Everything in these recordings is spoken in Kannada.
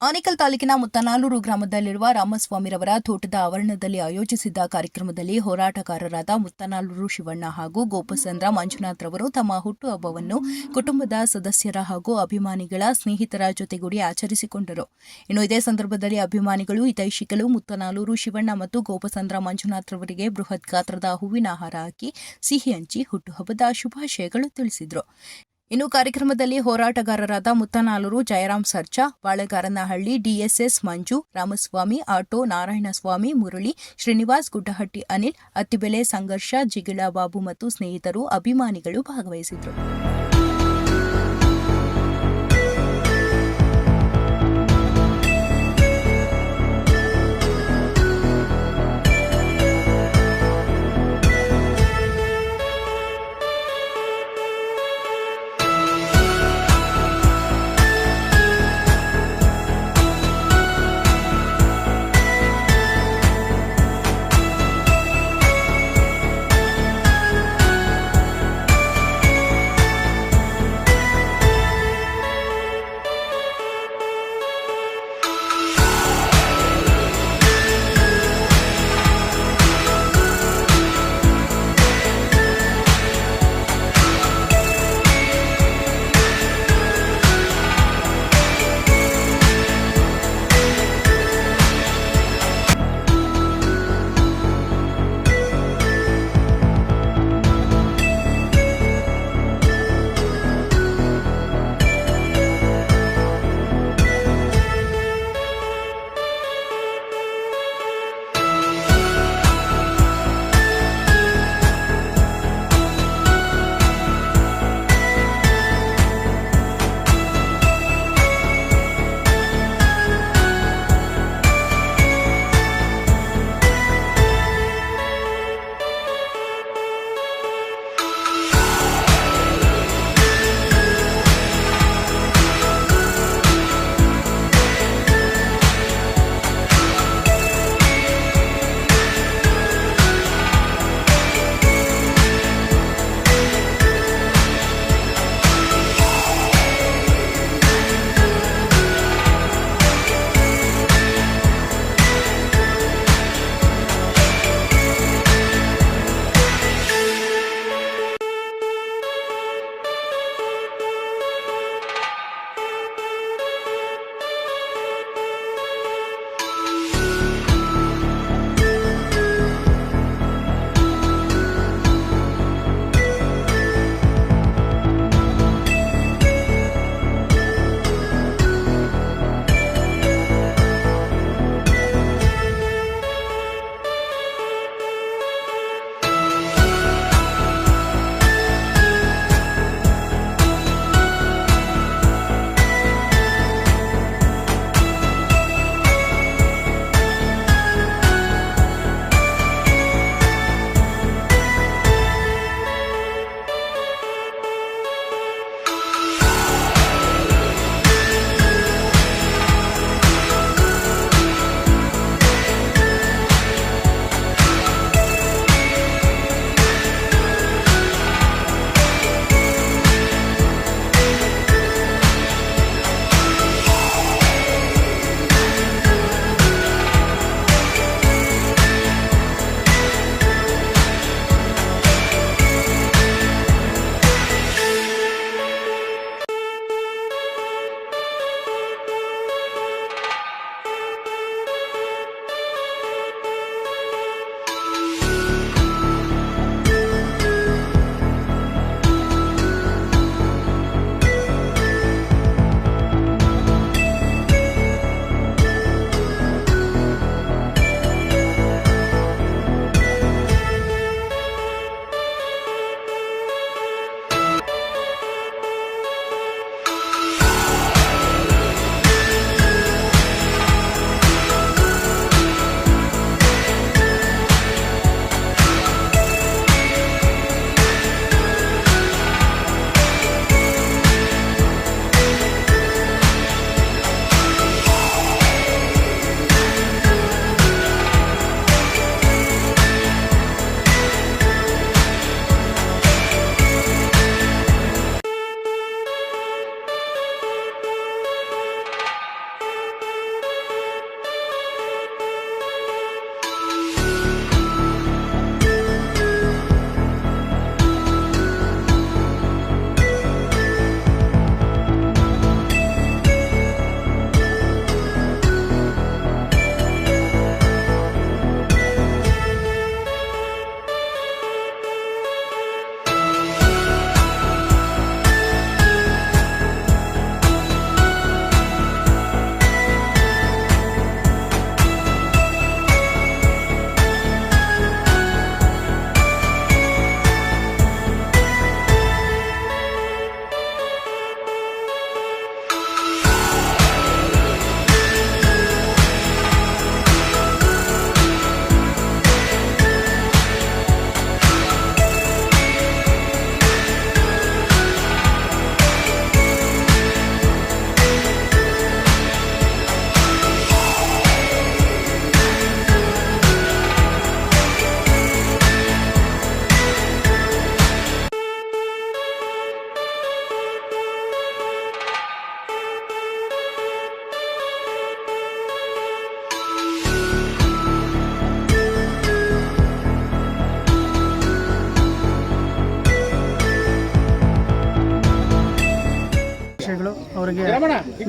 ಆನೇಕಲ್ ತಾಲೂಕಿನ ಮುತ್ತನಾಲೂರು ಗ್ರಾಮದಲ್ಲಿರುವ ರಾಮಸ್ವಾಮಿರವರ ತೋಟದ ಆವರಣದಲ್ಲಿ ಆಯೋಜಿಸಿದ್ದ ಕಾರ್ಯಕ್ರಮದಲ್ಲಿ ಹೋರಾಟಗಾರರಾದ ಮುತ್ತನಾಲೂರು ಶಿವಣ್ಣ ಹಾಗೂ ಗೋಪಸಂದ್ರ ಮಂಜುನಾಥ್ ರವರು ತಮ್ಮ ಹುಟ್ಟುಹಬ್ಬವನ್ನು ಕುಟುಂಬದ ಸದಸ್ಯರ ಹಾಗೂ ಅಭಿಮಾನಿಗಳ ಸ್ನೇಹಿತರ ಜೊತೆಗೂಡಿ ಆಚರಿಸಿಕೊಂಡರು. ಇನ್ನು ಇದೇ ಸಂದರ್ಭದಲ್ಲಿ ಅಭಿಮಾನಿಗಳು, ಹಿತೈಷಿಗಳು ಮುತ್ತನಾಲೂರು ಶಿವಣ್ಣ ಮತ್ತು ಗೋಪಸಂದ್ರ ಮಂಜುನಾಥ್ ರವರಿಗೆ ಬೃಹತ್ ಗಾತ್ರದ ಹೂವಿನ ಹಾರ ಹಾಕಿ ಸಿಹಿ ಹಂಚಿ ಹುಟ್ಟುಹಬ್ಬದ ಶುಭಾಶಯಗಳು ತಿಳಿಸಿದರು. ಇನ್ನು ಕಾರ್ಯಕ್ರಮದಲ್ಲಿ ಹೋರಾಟಗಾರರಾದ ಮುತ್ತನಾಲೂರು ಜಯರಾಮ್ ಸರ್ಜಾ, ಬಾಳೆಗಾರನಹಳ್ಳಿ ಡಿಎಸ್ಎಸ್ ಮಂಜು, ರಾಮಸ್ವಾಮಿ, ಆಟೋ ನಾರಾಯಣಸ್ವಾಮಿ, ಮುರಳಿ, ಶ್ರೀನಿವಾಸ್, ಗುಡ್ಡಹಟ್ಟಿ ಅನಿಲ್, ಅತ್ತಿಬೆಲೆ ಸಂಘರ್ಷ, ಜಿಗಿಳ ಬಾಬು ಮತ್ತು ಸ್ನೇಹಿತರು, ಅಭಿಮಾನಿಗಳು ಭಾಗವಹಿಸಿದರು.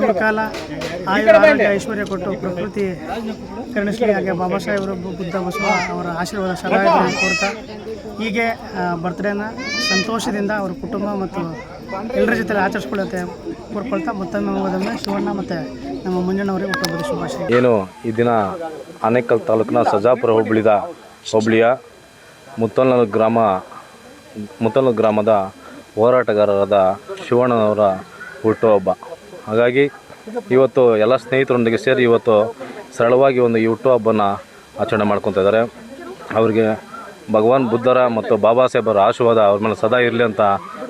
ನೂರು ಕಾಲ ಆರೋಗ್ಯ ಐಶ್ವರ್ಯ ಕೊಟ್ಟು ಪ್ರಕೃತಿ ಕರುಣಿಸಲಿ. ಹಾಗೆ ಬಾಬಾ ಸಾಹೇಬರು ಬುದ್ಧ ಬಸವ ಅವರ ಆಶೀರ್ವಾದ ಸದಾ ಕೊಡ್ತಾ ಹೀಗೆ ಬರ್ತ್ಡೇನ ಸಂತೋಷದಿಂದ ಅವರ ಕುಟುಂಬ ಮತ್ತು ಎಲ್ಲರ ಜೊತೆ ಆಚರಿಸ್ಕೊಳ್ಳುತ್ತೆ ಕೋರ್ಕೊಳ್ತಾ ಮತ್ತೊಮ್ಮೆ ಶಿವಣ್ಣ ಮತ್ತು ನಮ್ಮ ಮಂಜಣ್ಣವರಿಗೆ ಹುಟ್ಟುಹಬ್ಬದ ಶುಭಾಶಯ. ಏನು ಈ ದಿನ ಆನೇಕಲ್ ತಾಲೂಕಿನ ಸಜಾಪುರ ಹೋಬಳಿಯ ಮುತ್ತಲ್ನೂರು ಗ್ರಾಮದ ಹೋರಾಟಗಾರರಾದ ಶಿವಣ್ಣನವರ ಹುಟ್ಟುಹಬ್ಬ. ಹಾಗಾಗಿ ಇವತ್ತು ಎಲ್ಲ ಸ್ನೇಹಿತರೊಂದಿಗೆ ಸೇರಿ ಇವತ್ತು ಸರಳವಾಗಿ ಈ ಹುಟ್ಟುಹಬ್ಬನ ಆಚರಣೆ ಮಾಡ್ಕೊತಾ ಇದ್ದಾರೆ. ಅವರಿಗೆ ಭಗವಾನ್ ಬುದ್ಧರ ಮತ್ತು ಬಾಬಾ ಸಾಹೇಬರ ಆಶೀರ್ವಾದ ಅವ್ರ ಮೇಲೆ ಸದಾ ಇರಲಿ ಅಂತ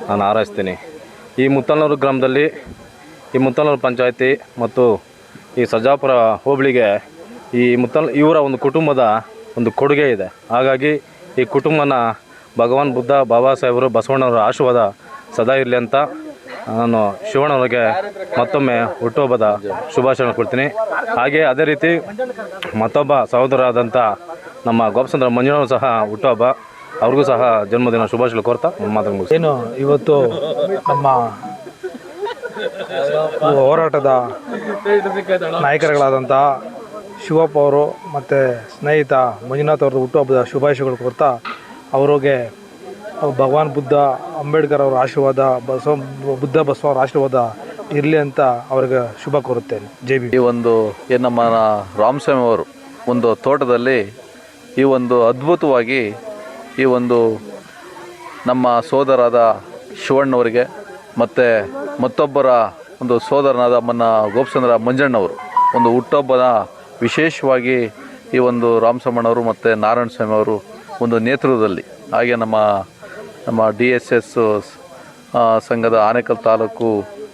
ನಾನು ಹಾರೈಸ್ತೀನಿ. ಈ ಮುತ್ತಲ್ನೂರು ಗ್ರಾಮದಲ್ಲಿ ಈ ಮುತ್ತಲ್ನೂರು ಪಂಚಾಯತಿ ಮತ್ತು ಈ ಸಜಾಪುರ ಹೋಬಳಿಗೆ ಇವರ ಒಂದು ಕುಟುಂಬದ ಒಂದು ಕೊಡುಗೆ ಇದೆ. ಹಾಗಾಗಿ ಈ ಕುಟುಂಬನ ಭಗವಾನ್ ಬುದ್ಧ ಬಾಬಾ ಸಾಹೇಬರು ಬಸವಣ್ಣವರ ಆಶೀರ್ವಾದ ಸದಾ ಇರಲಿ ಅಂತ ನಾನು ಶಿವಣ್ಣವರಿಗೆ ಮತ್ತೊಮ್ಮೆ ಹುಟ್ಟುಹಬ್ಬದ ಶುಭಾಶಯ ಕೊಡ್ತೀನಿ. ಹಾಗೆ ಅದೇ ರೀತಿ ಮತ್ತೊಬ್ಬ ಸಹೋದರರಾದಂಥ ನಮ್ಮ ಗೋಪಸಂದ್ರ ಮಂಜುನವರು ಸಹ ಹುಟ್ಟುಹಬ್ಬ, ಅವ್ರಿಗೂ ಸಹ ಜನ್ಮದಿನ ಶುಭಾಶಯ ಕೋರ್ತಾ ಮಾತನಾಡಿ. ಏನು ಇವತ್ತು ನಮ್ಮ ಹೋರಾಟದ ನಾಯಕರುಗಳಾದಂಥ ಶಿವಪ್ಪ ಅವರು ಮತ್ತು ಸ್ನೇಹಿತ ಮಂಜುನಾಥ್ ಅವ್ರದ್ದು ಹುಟ್ಟುಹಬ್ಬದ ಶುಭಾಶಯಗಳು ಕೋರ್ತಾ ಅವ್ರಿಗೆ ಭಗವಾನ್ ಬುದ್ಧ ಅಂಬೇಡ್ಕರ್ ಅವರ ಆಶೀರ್ವಾದ ಬುದ್ಧ ಬಸವ ಅವರ ಆಶೀರ್ವಾದ ಇರಲಿ ಅಂತ ಅವ್ರಿಗೆ ಶುಭ ಕೋರುತ್ತೇನೆ. ಜೈ ಭೀಮ್. ಈ ಒಂದು ಏನು ನಮ್ಮ ರಾಮಸ್ವಾಮಿ ಅವರು ಒಂದು ತೋಟದಲ್ಲಿ ಈ ಒಂದು ಅದ್ಭುತವಾಗಿ ಈ ಒಂದು ನಮ್ಮ ಸೋದರಾದ ಶಿವಣ್ಣವರಿಗೆ ಮತ್ತು ಮತ್ತೊಬ್ಬರ ಒಂದು ಸೋದರನಾದ ಗೋಪಸಂದ್ರ ಮಂಜಣ್ಣವರು ಒಂದು ಹುಟ್ಟುಹಬ್ಬದ ವಿಶೇಷವಾಗಿ ಈ ಒಂದು ರಾಮಸ್ವಾಮಣ್ಣವರು ಮತ್ತು ನಾರಾಯಣ ಸ್ವಾಮಿ ಅವರು ಒಂದು ನೇತೃತ್ವದಲ್ಲಿ, ಹಾಗೆ ನಮ್ಮ DSS ಸಂಘದ ಆನೇಕಲ್ ತಾಲೂಕು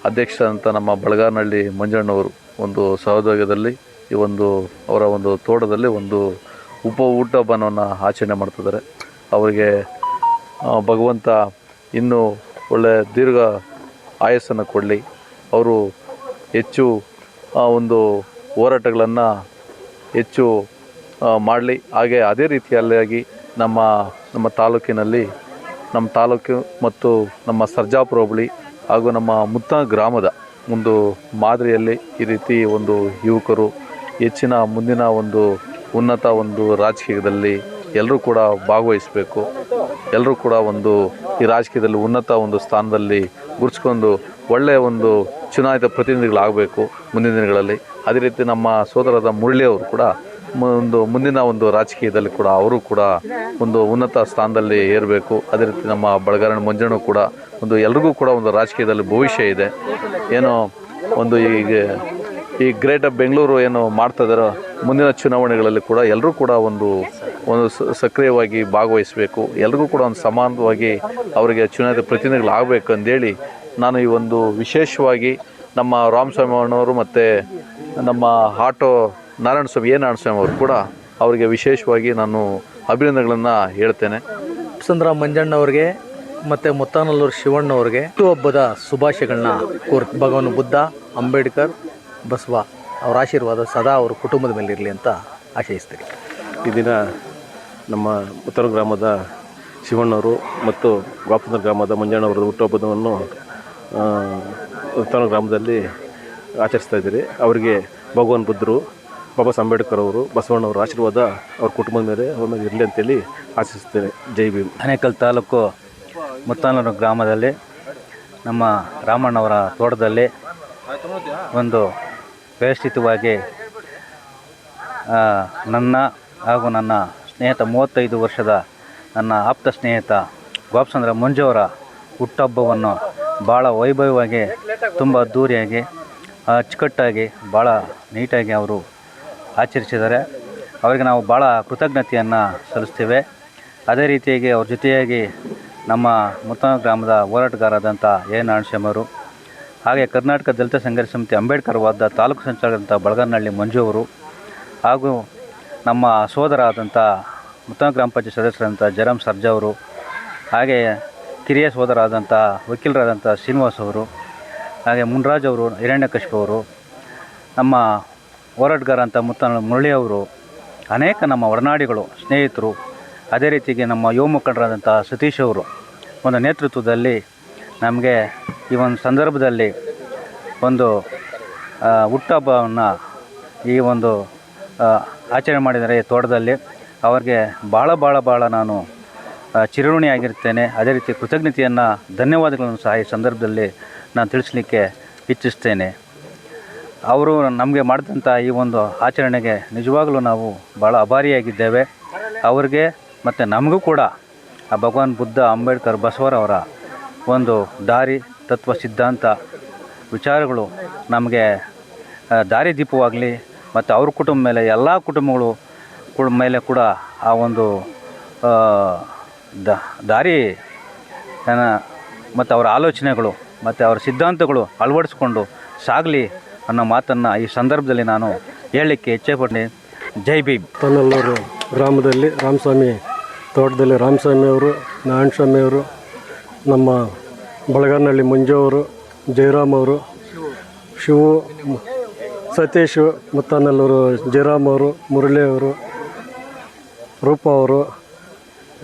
ಅಧ್ಯಕ್ಷರಂತ ನಮ್ಮ ಬಳಗಾರನಹಳ್ಳಿ ಮಂಜಣ್ಣವರು ಒಂದು ಸಹಯೋಗದಲ್ಲಿ ಈ ಒಂದು ಅವರ ಒಂದು ತೋಟದಲ್ಲಿ ಒಂದು ಹುಟ್ಟುಹಬ್ಬವನ್ನು ಆಚರಣೆ ಮಾಡ್ತಿದ್ದಾರೆ. ಅವರಿಗೆ ಭಗವಂತ ಇನ್ನೂ ಒಳ್ಳೆಯ ದೀರ್ಘ ಆಯಸ್ಸನ್ನು ಕೊಡಲಿ. ಅವರು ಹೆಚ್ಚು ಒಂದು ಹೋರಾಟಗಳನ್ನು ಹೆಚ್ಚು ಮಾಡಲಿ. ಹಾಗೆ ಅದೇ ರೀತಿಯಾಗಿ ನಮ್ಮ ತಾಲೂಕಿನಲ್ಲಿ ನಮ್ಮ ತಾಲೂಕು ಮತ್ತು ನಮ್ಮ ಸರ್ಜಾಪುರ ಹೋಬಳಿ ಹಾಗೂ ನಮ್ಮ ಗ್ರಾಮದ ಒಂದು ಮಾದರಿಯಲ್ಲಿ ಈ ರೀತಿ ಒಂದು ಯುವಕರು ಹೆಚ್ಚಿನ ಮುಂದಿನ ಒಂದು ಉನ್ನತ ಒಂದು ರಾಜಕೀಯದಲ್ಲಿ ಎಲ್ಲರೂ ಕೂಡ ಭಾಗವಹಿಸಬೇಕು. ಎಲ್ಲರೂ ಕೂಡ ಈ ರಾಜಕೀಯದಲ್ಲಿ ಉನ್ನತ ಒಂದು ಸ್ಥಾನದಲ್ಲಿ ಗುರುತಿಸ್ಕೊಂಡು ಒಳ್ಳೆಯ ಒಂದು ಚುನಾಯಿತ ಪ್ರತಿನಿಧಿಗಳಾಗಬೇಕು ಮುಂದಿನ ದಿನಗಳಲ್ಲಿ. ಅದೇ ರೀತಿ ನಮ್ಮ ಸೋದರದ ಮುರಳಿಯವರು ಕೂಡ ಮುಂದಿನ ಒಂದು ರಾಜಕೀಯದಲ್ಲಿ ಕೂಡ ಅವರು ಕೂಡ ಒಂದು ಉನ್ನತ ಸ್ಥಾನದಲ್ಲಿ ಏರಬೇಕು. ಅದೇ ರೀತಿ ನಮ್ಮ ಬಳಗಾರಣ ಮಂಜಣ್ಣ ಕೂಡ ಎಲ್ರಿಗೂ ಕೂಡ ಒಂದು ರಾಜಕೀಯದಲ್ಲಿ ಭವಿಷ್ಯ ಇದೆ. ಏನೋ ಈ ಗ್ರೇಟರ್ ಬೆಂಗಳೂರು ಏನು ಮಾಡ್ತಾ ಇದ್ದಾರೋ ಮುಂದಿನ ಚುನಾವಣೆಗಳಲ್ಲಿ ಕೂಡ ಎಲ್ಲರೂ ಕೂಡ ಒಂದು ಸಕ್ರಿಯವಾಗಿ ಭಾಗವಹಿಸಬೇಕು. ಎಲ್ರಿಗೂ ಕೂಡ ಒಂದು ಸಮಾನವಾಗಿ ಅವರಿಗೆ ಚುನಾಯಿತ ಪ್ರತಿನಿಧಿಗಳಾಗಬೇಕು ಅಂದೇಳಿ ನಾನು ಈ ಒಂದು ವಿಶೇಷವಾಗಿ ನಮ್ಮ ರಾಮಸ್ವಾಮಿ ಅಣ್ಣವರು ಮತ್ತು ನಮ್ಮ ನಾರಾಯಣ ಸ್ವಾಮಿ ಅವರು ಕೂಡ ಅವರಿಗೆ ವಿಶೇಷವಾಗಿ ನಾನು ಅಭಿನಂದನೆಗಳನ್ನು ಹೇಳ್ತೇನೆ. ಚಂದ್ರ ಮಂಜಣ್ಣವ್ರಿಗೆ ಮತ್ತು ಮುತ್ತನಲ್ಲೂರು ಶಿವಣ್ಣವ್ರಿಗೆ ಹುಟ್ಟುಹಬ್ಬದ ಶುಭಾಶಯಗಳನ್ನ ಭಗವಾನ್ ಬುದ್ಧ ಅಂಬೇಡ್ಕರ್ ಬಸವ ಅವರ ಆಶೀರ್ವಾದ ಸದಾ ಅವರ ಕುಟುಂಬದ ಮೇಲೆ ಇರಲಿ ಅಂತ ಆಶಯಿಸ್ತೀನಿ. ಈ ದಿನ ನಮ್ಮ ಉತ್ತರ ಗ್ರಾಮದ ಶಿವಣ್ಣವರು ಮತ್ತು ಗೋಪಸಂದ್ರ ಗ್ರಾಮದ ಮಂಜಣ್ಣವರ ಹುಟ್ಟುಹಬ್ಬವನ್ನು ಉತ್ತರ ಗ್ರಾಮದಲ್ಲಿ ಆಚರಿಸ್ತಾ ಇದ್ದೀರಿ. ಅವರಿಗೆ ಭಗವಾನ್ ಬುದ್ಧರು, ಬಾಬಾ ಸಾಹೇಬ್ ಅಂಬೇಡ್ಕರ್ ಅವರು, ಬಸವಣ್ಣವರ ಆಶೀರ್ವಾದ ಅವ್ರ ಕುಟುಂಬದ ಮೇಲೆ ಅವ್ರ ಮೇಲೆ ಇರಲಿ ಅಂತೇಳಿ ಆಶಿಸ್ತೇನೆ. ಜೈ ಭೀಮ್. ಆನೇಕಲ್ ತಾಲೂಕು ಮುತ್ತನೂರು ಗ್ರಾಮದಲ್ಲಿ ನಮ್ಮ ರಾಮಣ್ಣವರ ತೋಟದಲ್ಲಿ ಒಂದು ವ್ಯವಸ್ಥಿತವಾಗಿ ನನ್ನ ಹಾಗೂ ನನ್ನ ಸ್ನೇಹಿತ 35 ವರ್ಷದ ನನ್ನ ಆಪ್ತ ಸ್ನೇಹಿತ ಗೋಪಸಂದ್ರ ಮಂಜುವರ ಹುಟ್ಟುಹಬ್ಬವನ್ನು ಭಾಳ ವೈಭವವಾಗಿ, ತುಂಬ ಅದ್ದೂರಿಯಾಗಿ, ಅಚ್ಚುಕಟ್ಟಾಗಿ, ಭಾಳ ನೀಟಾಗಿ ಅವರು ಆಚರಿಸಿದ್ದಾರೆ. ಅವರಿಗೆ ನಾವು ಭಾಳ ಕೃತಜ್ಞತೆಯನ್ನು ಸಲ್ಲಿಸ್ತೇವೆ. ಅದೇ ರೀತಿಯಾಗಿ ಅವ್ರ ಜೊತೆಯಾಗಿ ನಮ್ಮ ಮುತ್ತನೂರು ಗ್ರಾಮದ ಹೋರಾಟಗಾರರಾದಂಥ ನಾರಾಯಣಸ್ವಾಮಿಯವರು, ಹಾಗೆ ಕರ್ನಾಟಕ ದಲಿತ ಸಂಘರ್ಷ ಸಮಿತಿ ಅಂಬೇಡ್ಕರ್ ವಾದ ತಾಲೂಕು ಸಂಚಾಲಕರಾದಂಥ ಬಳಗಾರನಹಳ್ಳಿ ಮಂಜು ಅವರು, ಹಾಗೂ ನಮ್ಮ ಸೋದರ ಆದಂಥ ಮುತ್ತನೂರು ಗ್ರಾಮ ಪಂಚಾಯತ್ ಸದಸ್ಯರಾದಂಥ ಜಯರಾಮ್ ಸರ್ಜಾ ಅವರು, ಹಾಗೆ ಕಿರಿಯ ಸೋದರ ಆದಂಥ ವಕೀಲರಾದಂಥ ಶ್ರೀನಿವಾಸ್ ಅವರು, ಹಾಗೆ ಮುನ್ರಾಜ್ ಅವರು, ಹಿರಣ್ಯಕಶಿಪು ಅವರು, ನಮ್ಮ ಹೋರಾಟಗಾರ ಅಂತ ಮುರಳಿ ಅವರು, ಅನೇಕ ನಮ್ಮ ಒಡನಾಡಿಗಳು, ಸ್ನೇಹಿತರು, ಅದೇ ರೀತಿಗೆ ನಮ್ಮ ಯುವ ಮುಖಂಡರಾದಂಥ ಸತೀಶ್ ಅವರು ಒಂದು ನೇತೃತ್ವದಲ್ಲಿ ನಮಗೆ ಈ ಒಂದು ಸಂದರ್ಭದಲ್ಲಿ ಒಂದು ಹುಟ್ಟುಹಬ್ಬವನ್ನು ಈ ಒಂದು ಆಚರಣೆ ಮಾಡಿದ್ದಾರೆ ಈ ತೋಟದಲ್ಲಿ. ಅವ್ರಿಗೆ ಭಾಳ ನಾನು ಚಿರಋಣಿಯಾಗಿರ್ತೇನೆ. ಅದೇ ರೀತಿ ಕೃತಜ್ಞತೆಯನ್ನು, ಧನ್ಯವಾದಗಳನ್ನು ಸಹ ಈ ಸಂದರ್ಭದಲ್ಲಿ ನಾನು ತಿಳಿಸ್ಲಿಕ್ಕೆ ಇಚ್ಛಿಸ್ತೇನೆ. ಅವರು ನಮಗೆ ಮಾಡಿದಂಥ ಈ ಒಂದು ಆಚರಣೆಗೆ ನಿಜವಾಗಲೂ ನಾವು ಭಾಳ ಆಭಾರಿಯಾಗಿದ್ದೇವೆ. ಅವ್ರಿಗೆ ಮತ್ತು ನಮಗೂ ಕೂಡ ಆ ಭಗವಾನ್ ಬುದ್ಧ, ಅಂಬೇಡ್ಕರ್, ಬಸವರವರ ಒಂದು ದಾರಿ, ತತ್ವ, ಸಿದ್ಧಾಂತ, ವಿಚಾರಗಳು ನಮಗೆ ದಾರಿದೀಪವಾಗಲಿ. ಮತ್ತು ಅವ್ರ ಕುಟುಂಬ ಮೇಲೆ, ಎಲ್ಲ ಕುಟುಂಬಗಳು ಮೇಲೆ ಕೂಡ ಆ ಒಂದು ದಾರಿ ಮತ್ತು ಅವರ ಆಲೋಚನೆಗಳು ಮತ್ತು ಅವರ ಸಿದ್ಧಾಂತಗಳು ಅಳವಡಿಸ್ಕೊಂಡು ಸಾಗಲಿ ಅನ್ನೋ ಮಾತನ್ನು ಈ ಸಂದರ್ಭದಲ್ಲಿ ನಾನು ಹೇಳಲಿಕ್ಕೆ ಇಚ್ಛೆಪಡ್ತೀನಿ. ಜೈ ಭೀಮ್. ಮುತ್ತನಲ್ಲೂರು ಗ್ರಾಮದಲ್ಲಿ ರಾಮಸ್ವಾಮಿ ತೋಟದಲ್ಲಿ ರಾಮಸ್ವಾಮಿಯವರು, ನಾರಾಯಣಸ್ವಾಮಿಯವರು, ನಮ್ಮ ಬಳಗಾನಹಳ್ಳಿ ಮಂಜು, ಜಯರಾಮ್ ಅವರು, ಶಿವು, ಸತೀಶು, ಮುತ್ತನಲ್ಲೂರು ಜಯರಾಮ್ ಅವರು, ಮುರಳಿ ಅವರು, ರೂಪ ಅವರು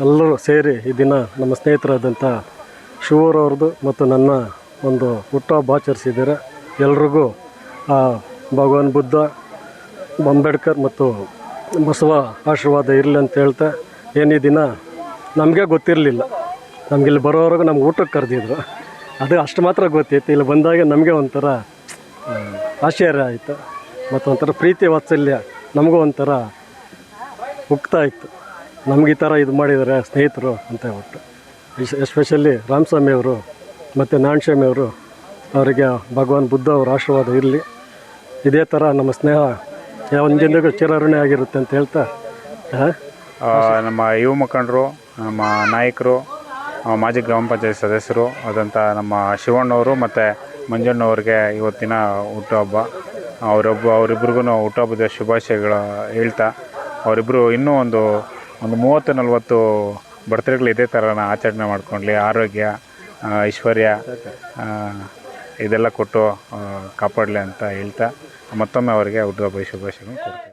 ಎಲ್ಲರೂ ಸೇರಿ ಈ ದಿನ ನಮ್ಮ ಸ್ನೇಹಿತರಾದಂಥ ಶಿವರವ್ರದ್ದು ಮತ್ತು ನನ್ನ ಒಂದು ಹುಟ್ಟುಹಬ್ಬ ಆಚರಿಸಿದ್ದಾರೆ. ಎಲ್ರಿಗೂ ಭಗವಾನ್ ಬುದ್ಧ, ಅಂಬೇಡ್ಕರ್ ಮತ್ತು ಬಸವ ಆಶೀರ್ವಾದ ಇರಲಿ ಅಂತ ಹೇಳ್ತಾ, ಈ ದಿನ ನಮಗೆ ಗೊತ್ತಿರಲಿಲ್ಲ. ನಮಗಿಲ್ಲಿ ಬರೋವರೆಗೂ ನಮ್ಗೆ ಊಟಕ್ಕೆ ಕರೆದಿದ್ರು, ಅದು ಅಷ್ಟು ಮಾತ್ರ ಗೊತ್ತಿತ್ತು. ಇಲ್ಲಿ ಬಂದಾಗ ನಮಗೆ ಒಂಥರ ಆಶ್ಚರ್ಯ ಆಯಿತು ಮತ್ತು ಒಂಥರ ಪ್ರೀತಿ ವಾತ್ಸಲ್ಯ ನಮಗೂ ಒಂಥರ ಉಕ್ತಾ ಇತ್ತು. ನಮ್ಗೆ ಈ ಥರ ಇದು ಮಾಡಿದ್ದಾರೆ ಸ್ನೇಹಿತರು ಅಂತ ಹೇಳ್ಬಿಟ್ಟು. ಎಸ್ಪೆಷಲಿ ರಾಮಸ್ವಾಮಿಯವರು ಮತ್ತು ನಾರಾಯಣಸ್ವಾಮಿಯವರು, ಅವರಿಗೆ ಭಗವಾನ್ ಬುದ್ಧ ಅವರ ಆಶೀರ್ವಾದ ಇರಲಿ. ಇದೇ ಥರ ನಮ್ಮ ಸ್ನೇಹ ಒಂದಿಂದಿಗೂ ಚಿರಋಣಿ ಆಗಿರುತ್ತೆ ಅಂತ ಹೇಳ್ತಾ, ನಮ್ಮ ಯುವ ಮುಖಂಡರು, ನಮ್ಮ ನಾಯಕರು, ಮಾಜಿ ಗ್ರಾಮ ಪಂಚಾಯತ್ ಸದಸ್ಯರು ಆದಂಥ ನಮ್ಮ ಶಿವಣ್ಣವರು ಮತ್ತು ಮಂಜಣ್ಣವ್ರಿಗೆ ಇವತ್ತಿನ ಹುಟ್ಟುಹಬ್ಬ. ಅವರಿಬ್ರಿಗೂ ಹುಟ್ಟುಹಬ್ಬದ ಶುಭಾಶಯಗಳು ಹೇಳ್ತಾ, ಅವರಿಬ್ಬರು ಇನ್ನೂ ಒಂದು 30-40 ಬರ್ತ್ಡೇಗಳು ಇದೇ ಥರನ ಆಚರಣೆ ಮಾಡ್ಕೊಳ್ಳಿ. ಆರೋಗ್ಯ, ಐಶ್ವರ್ಯ ಇದೆಲ್ಲ ಕೊಟ್ಟು ಕಾಪಾಡಲಿ ಅಂತ ಹೇಳ್ತಾ ಮತ್ತೊಮ್ಮೆ ಅವರಿಗೆ ಹುಟ್ಟುಹಬ್ಬ ಶುಭಾಶಯಗಳನ್ನು ಕೊಡ್ತೀನಿ.